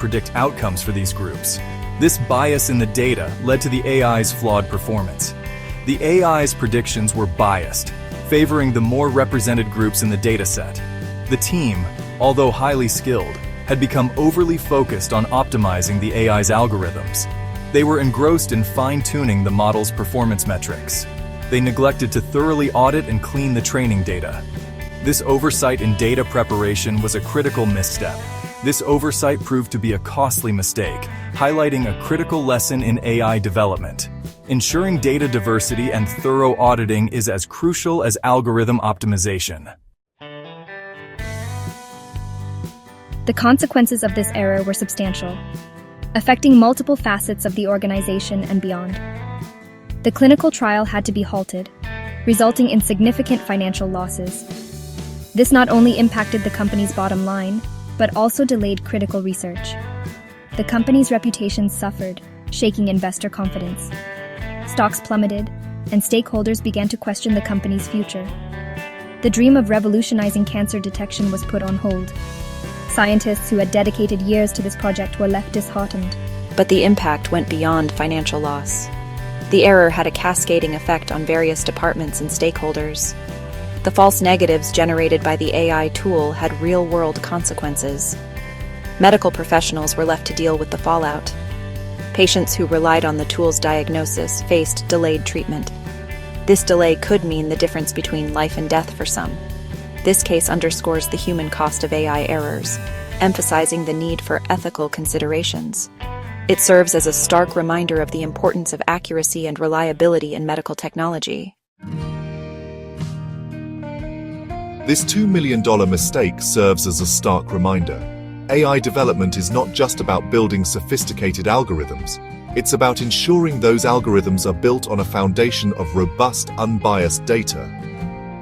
predict outcomes for these groups. This bias in the data led to the AI's flawed performance. The AI's predictions were biased, favoring the more represented groups in the dataset. The team, although highly skilled, had become overly focused on optimizing the AI's algorithms. They were engrossed in fine-tuning the model's performance metrics. They neglected to thoroughly audit and clean the training data. This oversight in data preparation was a critical misstep. This oversight proved to be a costly mistake, highlighting a critical lesson in AI development. Ensuring data diversity and thorough auditing is as crucial as algorithm optimization. The consequences of this error were substantial, affecting multiple facets of the organization and beyond. The clinical trial had to be halted, resulting in significant financial losses. This not only impacted the company's bottom line, but also delayed critical research. The company's reputation suffered, shaking investor confidence. Stocks plummeted, and stakeholders began to question the company's future. The dream of revolutionizing cancer detection was put on hold. Scientists who had dedicated years to this project were left disheartened. But the impact went beyond financial loss. The error had a cascading effect on various departments and stakeholders. The false negatives generated by the AI tool had real-world consequences. Medical professionals were left to deal with the fallout. Patients who relied on the tool's diagnosis faced delayed treatment. This delay could mean the difference between life and death for some. This case underscores the human cost of AI errors, emphasizing the need for ethical considerations. It serves as a stark reminder of the importance of accuracy and reliability in medical technology. This $2 million mistake serves as a stark reminder. AI development is not just about building sophisticated algorithms. It's about ensuring those algorithms are built on a foundation of robust, unbiased data.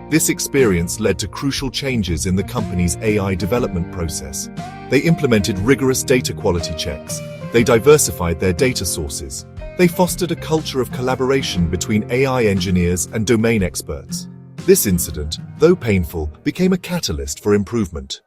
This experience led to crucial changes in the company's AI development process. They implemented rigorous data quality checks. They diversified their data sources. They fostered a culture of collaboration between AI engineers and domain experts. This incident, though painful, became a catalyst for improvement.